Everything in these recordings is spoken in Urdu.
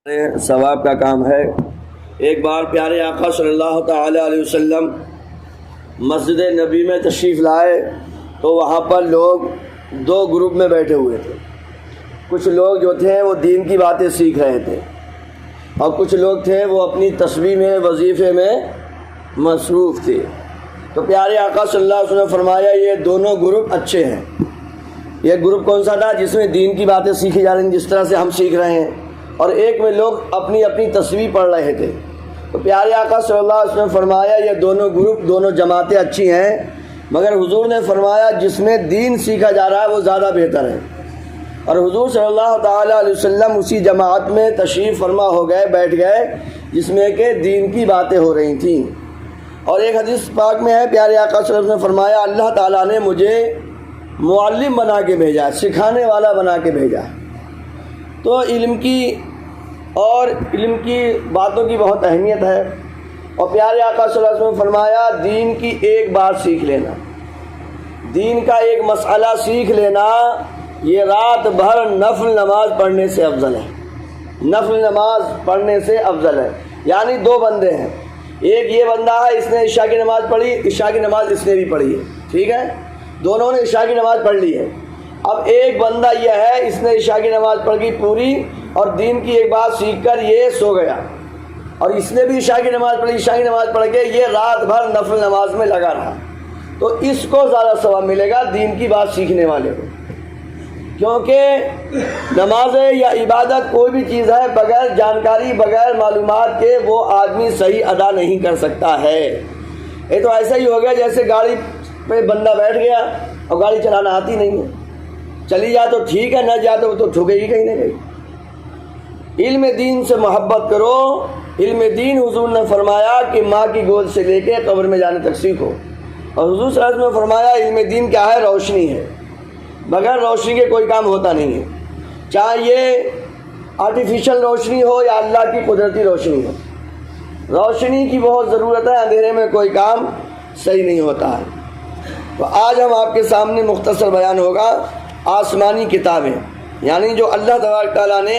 ثواب کا کام ہے۔ ایک بار پیارے آقا صلی اللہ تعالی علیہ وسلم مسجد نبی میں تشریف لائے تو وہاں پر لوگ دو گروپ میں بیٹھے ہوئے تھے۔ کچھ لوگ جو تھے وہ دین کی باتیں سیکھ رہے تھے اور کچھ لوگ تھے وہ اپنی تسبیح میں وظیفے میں مصروف تھے۔ تو پیارے آقا صلی اللہ علیہ وسلم نے فرمایا یہ دونوں گروپ اچھے ہیں۔ یہ گروپ کون سا تھا؟ جس میں دین کی باتیں سیکھی جا رہی ہیں جس طرح سے ہم سیکھ رہے ہیں، اور ایک میں لوگ اپنی اپنی تسبیح پڑھ رہے تھے۔ تو پیارے آقا صلی اللہ علیہ وسلم نے فرمایا یہ دونوں گروپ دونوں جماعتیں اچھی ہیں، مگر حضور نے فرمایا جس میں دین سیکھا جا رہا ہے وہ زیادہ بہتر ہے۔ اور حضور صلی اللہ تعالی علیہ وسلم اسی جماعت میں تشریف فرما ہو گئے، بیٹھ گئے جس میں کہ دین کی باتیں ہو رہی تھیں۔ اور ایک حدیث پاک میں ہے پیارے آقا صلی اللہ علیہ وسلم نے فرمایا اللہ تعالیٰ نے مجھے معلم بنا کے بھیجا، سکھانے والا بنا کے بھیجا۔ تو علم کی باتوں کی بہت اہمیت ہے، اور پیارے آقا صلی اللہ علیہ وسلم نے فرمایا دین کی ایک بات سیکھ لینا، دین کا ایک مسئلہ سیکھ لینا یہ رات بھر نفل نماز پڑھنے سے افضل ہے، نفل نماز پڑھنے سے افضل ہے۔ یعنی دو بندے ہیں، ایک یہ بندہ ہے اس نے عشاء کی نماز پڑھی، عشاء کی نماز اس نے بھی پڑھی ہے، ٹھیک ہے، دونوں نے عشاء کی نماز پڑھ لی ہے۔ اب ایک بندہ یہ ہے اس نے عشاء کی نماز پڑھ کی پوری اور دین کی ایک بات سیکھ کر یہ سو گیا، اور اس نے بھی عشاء کی نماز پڑھی، عشاء کی نماز پڑھ کے یہ رات بھر نفل نماز میں لگا رہا، تو اس کو زیادہ ثواب ملے گا دین کی بات سیکھنے والے کو، کیونکہ نماز یا عبادت کوئی بھی چیز ہے بغیر جانکاری بغیر معلومات کے وہ آدمی صحیح ادا نہیں کر سکتا ہے۔ یہ تو ایسا ہی ہو گیا جیسے گاڑی پہ بندہ بیٹھ گیا اور گاڑی چلانا آتی نہیں ہے، چلی جائے تو ٹھیک ہے، نہ جائے تو وہ تو ٹھکے گی کہیں نہ کہیں۔ علم دین سے محبت کرو۔ علم دین حضور نے فرمایا کہ ماں کی گود سے لے کے قبر میں جانے تک سیکھو، اور حضور صلی اللہ علیہ وسلم نے فرمایا علم دین کیا ہے؟ روشنی ہے، بغیر روشنی کے کوئی کام ہوتا نہیں ہے، چاہے یہ آرٹیفیشل روشنی ہو یا اللہ کی قدرتی روشنی ہو۔ روشنی کی بہت ضرورت ہے، اندھیرے میں کوئی کام صحیح نہیں ہوتا ہے۔ تو آج ہم آپ کے سامنے مختصر بیان ہوگا آسمانی کتابیں، یعنی جو اللہ تبارک تعالیٰ نے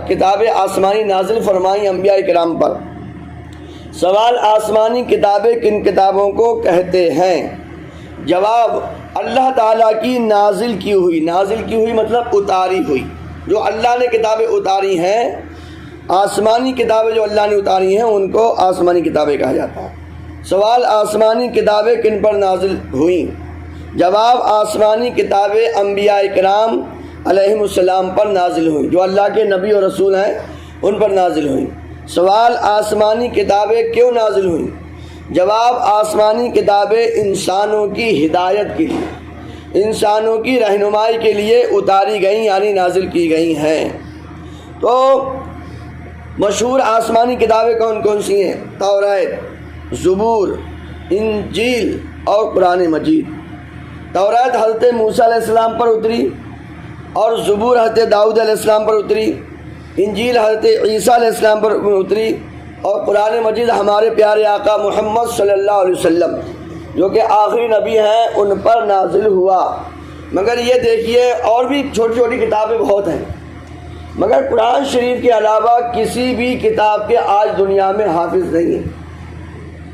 کتابیں آسمانی نازل فرمائیں انبیاء کرام پر۔ سوال آسمانی کتابیں کن کتابوں کو کہتے ہیں؟ جواب اللہ تعالیٰ کی نازل کی ہوئی مطلب اتاری ہوئی، جو اللہ نے کتابیں اتاری ہیں، آسمانی کتابیں جو اللہ نے اتاری ہیں ان کو آسمانی کتابیں کہا جاتا ہے۔ سوال آسمانی کتابیں کن پر نازل ہوئیں؟ جواب آسمانی کتابیں انبیاء کرام علیہم السلام پر نازل ہوئیں، جو اللہ کے نبی اور رسول ہیں ان پر نازل ہوئیں۔ سوال آسمانی کتابیں کیوں نازل ہوئیں؟ جواب آسمانی کتابیں انسانوں کی ہدایت کے لیے، انسانوں کی رہنمائی کے لیے اتاری گئیں، یعنی نازل کی گئی ہیں۔ تو مشہور آسمانی کتابیں کون کون سی ہیں؟ توریت، زبور، انجیل اور قرآن مجید۔ توریت حضرت موسیٰ علیہ السلام پر اتری، اور زبور حضرت داؤد علیہ السلام پر اتری، انجیل حضرت عیسیٰ علیہ السلام پر اتری، اور قرآن مجید ہمارے پیارے آقا محمد صلی اللہ علیہ وسلم جو کہ آخری نبی ہیں ان پر نازل ہوا۔ مگر یہ دیکھیے اور بھی چھوٹی چھوٹی کتابیں بہت ہیں، مگر قرآن شریف کے علاوہ کسی بھی کتاب کے آج دنیا میں حافظ نہیں ہے،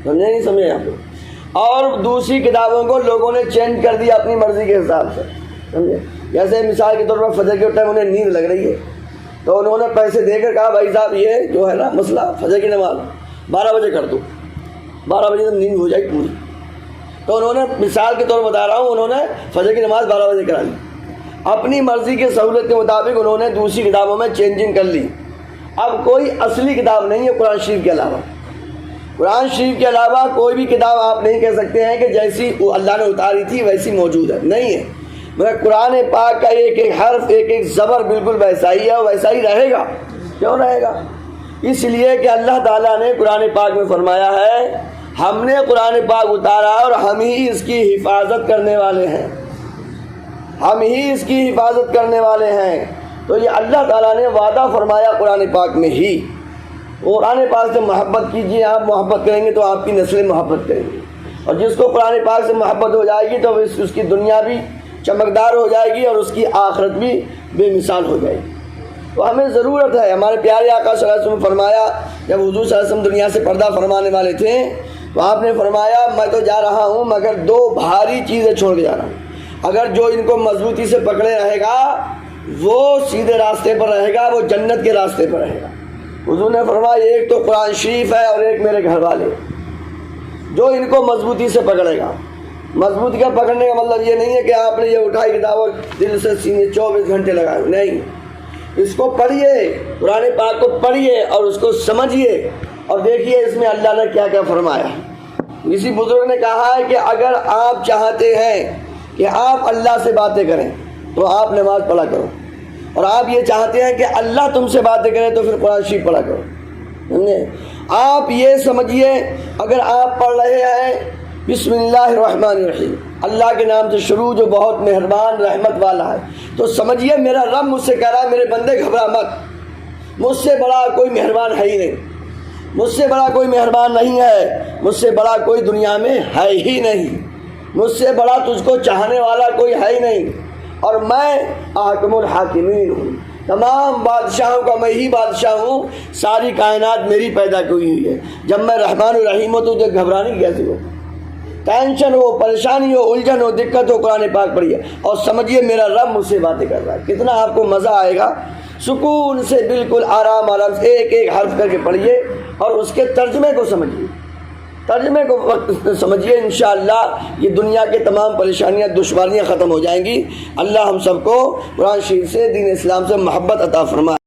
سمجھے نہیں سمجھے آپ؟ اور دوسری کتابوں کو لوگوں نے چینج کر دیا اپنی مرضی کے حساب سے، سمجھے؟ جیسے مثال کے طور پر فجر کے ٹائم انہیں نیند لگ رہی ہے تو انہوں نے پیسے دے کر کہا بھائی صاحب یہ جو ہے نا مسئلہ فجر کی نماز 12 بجے کر دو، 12 بجے تو نیند ہو جائے پوری، تو انہوں نے مثال کے طور بتا رہا ہوں انہوں نے فجر کی نماز 12 بجے کرا لی، اپنی مرضی کے سہولت کے مطابق انہوں نے دوسری کتابوں میں چینجنگ کر لی۔ اب کوئی اصلی کتاب نہیں ہے قرآن شریف کے علاوہ، قرآن شریف کے علاوہ کوئی بھی کتاب آپ نہیں کہہ سکتے ہیں کہ جیسی اللہ نے اتاری تھی ویسی موجود ہے، نہیں ہے۔ مگر قرآن پاک کا ایک ایک حرف ایک ایک زبر بالکل ویسا ہی ہے اور ویسا ہی رہے گا۔ کیوں رہے گا؟ اس لیے کہ اللہ تعالیٰ نے قرآن پاک میں فرمایا ہے ہم نے قرآن پاک اتارا اور ہم ہی اس کی حفاظت کرنے والے ہیں، ہم ہی اس کی حفاظت کرنے والے ہیں۔ تو یہ اللہ تعالیٰ نے وعدہ فرمایا قرآن پاک میں ہی۔ قرآن پاک سے محبت کیجیے، آپ محبت کریں گے تو آپ کی نسلیں محبت کریں گی، اور جس کو قرآن پاک سے محبت ہو جائے گی تو اس کی دنیا بھی چمکدار ہو جائے گی اور اس کی آخرت بھی بے مثال ہو جائے گی۔ تو ہمیں ضرورت ہے. ہمارے پیارے آقا صلی اللہ علیہ وسلم نے فرمایا, جب حضور صلی اللہ علیہ وسلم دنیا سے پردہ فرمانے والے تھے تو آپ نے فرمایا میں تو جا رہا ہوں مگر دو بھاری چیزیں چھوڑ کے جا رہا ہوں, اگر جو ان کو مضبوطی سے پکڑے رہے گا وہ سیدھے راستے پر رہے گا, وہ جنت کے راستے پر رہے گا. حضور نے فرمایا ایک تو قرآن شریف ہے اور ایک میرے گھر والے. جو ان کو مضبوطی سے پکڑے گا, مضبوطی کا پکڑنے کا مطلب یہ نہیں ہے کہ آپ نے یہ اٹھائی کتاب اور دل سے سینے 24 گھنٹے لگائے, نہیں. اس کو پڑھیے, قرآن پاک کو پڑھیے اور اس کو سمجھیے اور دیکھیے اس میں اللہ نے کیا کیا فرمایا. کسی بزرگ نے کہا ہے کہ اگر آپ چاہتے ہیں کہ آپ اللہ سے باتیں کریں تو آپ نماز پڑھا کرو, اور آپ یہ چاہتے ہیں کہ اللہ تم سے باتیں کریں تو پھر قرآن شریف پڑھا کرو. سمجھے؟ آپ یہ سمجھیے اگر آپ پڑھ رہے ہیں بسم اللہ الرحمن الرحیم, اللہ کے نام سے شروع جو بہت مہربان رحمت والا ہے, تو سمجھیے میرا رب مجھ سے کہہ رہا ہے میرے بندے گھبرا مت, مجھ سے بڑا کوئی مہربان ہے ہی نہیں, مجھ سے بڑا کوئی مہربان نہیں ہے, مجھ سے بڑا کوئی دنیا میں ہے ہی نہیں, مجھ سے بڑا تجھ کو چاہنے والا کوئی ہے ہی نہیں, اور میں حاکم الحاکمین ہوں, تمام بادشاہوں کا میں ہی بادشاہ ہوں, ساری کائنات میری پیدا کی ہوئی ہے. جب میں رحمان الرحیم ہوں تو تجھے گھبرانے کی کیسی ہو, ٹینشن ہو, پریشانی ہو, الجھن ہو, دقت ہو, قرآن پاک پڑھیے اور سمجھیے میرا رب مجھ سے باتیں کر رہا ہے. کتنا آپ کو مزہ آئے گا, سکون سے بالکل آرام آرام سے ایک ایک حرف کر کے پڑھیے اور اس کے ترجمے کو سمجھیے, ترجمے کو وقت سمجھیے. انشاءاللہ یہ دنیا کے تمام پریشانیاں دشواریاں ختم ہو جائیں گی. اللہ ہم سب کو قرآن شریف سے, دین اسلام سے محبت عطا فرمائے.